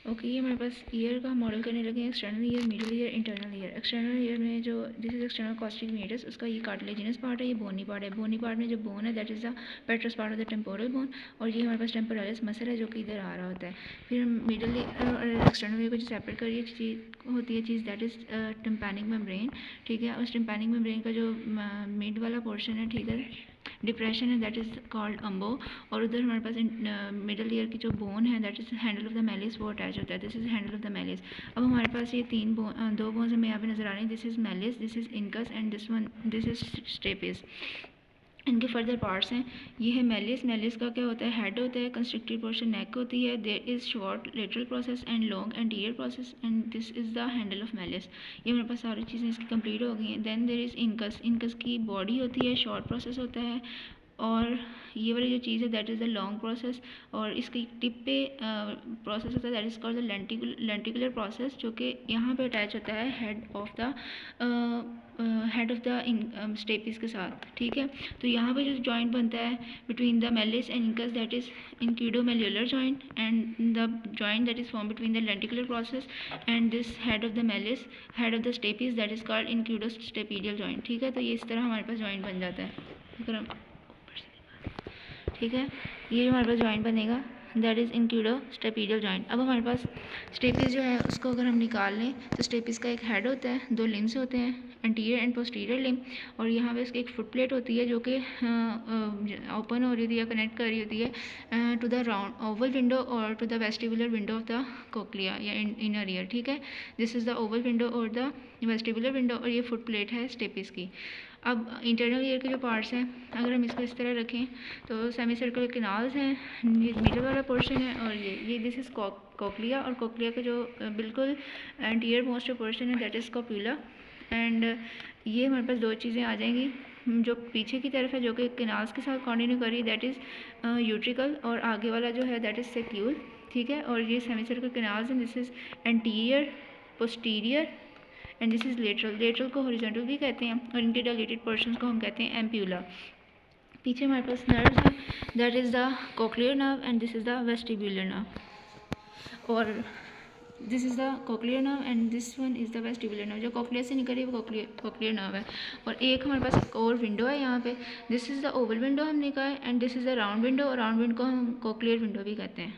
Okay, ये हमारे पास year का मॉडल करने लगे हैं, external ear, middle ear, internal ear. External ear में जो this is external acoustic meatus, उसका ये कार्टिलेजिनस पार्ट है, ये बोनी पार्ट है। बोनी पार्ट में जो बोन है that is the पेट्रस part of the temporal bone, और ये हमारे पास टेम्पोरलिस मसल है जो कि इधर आ रहा होता है। फिर मिडिल और एक्सटर्नल ईयर को जो सेपरेट कर रही चीज़ होती है चीज़ दैट इज़ टिम्पैनिक मेम्ब्रेन, ठीक है। उस टिम्पैनिक मेम्ब्रेन का जो मिड वाला पोर्शन है, ठीक है, डिप्रेशन है दैट इज़ कॉल्ड अम्बो, और उधर हमारे पास मिडल ईयर की जो बोन है that is handle of the malice वो अटैच होता है। This is handle of the malice. अब हमारे पास ये दो बोन्स हमें यहाँ पे नजर आ रही हैं। This is malleus, this is incus and this is stapes. इनके फर्दर पार्ट्स हैं। ये है मेलिस। मेलिस का क्या होता है, हेड होता है, कंस्ट्रिक्टेड पोर्शन नेक होती है, there is short lateral process and long anterior process, and this is the handle of malleus. ये मेरे पास सारी चीज़ें इसकी कंप्लीट हो गई हैं। Then there is incus. Incus की बॉडी होती है, शॉर्ट प्रोसेस होता है, और ये वाली जो चीज़ है that is the long process, और इसकी टिप पे प्रोसेस होता है that is called the lenticular process, जो कि यहाँ पे अटैच होता है हेड ऑफ द स्टेपिस के साथ, ठीक है। तो यहाँ पे जो जॉइंट बनता है between the malleus and incus that is incudomalleolar joint, and the joint that is form between the lenticular process and this head of the malleus, head of the stapes that is called incudostapedial joint, ठीक है। तो ये इस तरह हमारे पास joint बन जाता है, अगर हम, ठीक है। ये जो हमारे पास जॉइंट बनेगा दैट इज़ इंक्यूडोस्टेपिडियल जॉइंट। अब हमारे पास स्टेपिस जो है उसको अगर हम निकाल लें तो स्टेपिस का एक हेड होता है, दो लिम्स होते हैं, एंटीरियर एंड पोस्टीरियर लिम, और यहाँ पे इसकी एक फुट प्लेट होती है जो कि ओपन हो रही होती है, कनेक्ट कर रही होती है to the round oval window और to the vestibular window of the cochlea या इनर ईयर, ठीक है। This is the oval window और द वेस्टिबुलर विंडो, और ये फुट प्लेट है स्टेपिस की। अब इंटरनल ईयर के जो पार्ट्स हैं अगर हम इसको इस तरह रखें तो सेमी सर्कुलर कैनाल्स हैं, मिडल वाला पोर्शन है, और ये दिस इज़ कोक्लिया, और कोक्लिया का जो बिल्कुल एंटीरियर मोस्ट पोर्शन है दैट इज़ स्कोपुला, एंड ये हमारे पास दो चीज़ें आ जाएंगी जो पीछे की तरफ है जो कि कैनाल्स के साथ कंटिन्यू कर रही है दैट इज़ यूट्रिकल, और आगे वाला जो है दैट इज़ सेक्यूल, ठीक है। और ये सेमी सर्कुलर कैनाल्स हैं, this is anterior, posterior, and this is lateral. Lateral को हॉरिजॉन्टल भी कहते हैं, और इनके डायलेटेड पोर्शंस को हम कहते हैं एम्प्यूला। पीछे हमारे पास नर्व है that is the cochlear nerve, and this is the vestibular nerve, और this is the cochlear nerve and this one is the vestibular nerve. जो कोक्लियर से निकल रही है वो कोक्लियर नर्व है। और एक हमारे पास एक और विंडो है यहाँ पे, this is the oval window हमने कहा है, and this is the round window, और राउंड विंडो को हम कोक्लियर विंडो भी कहते हैं।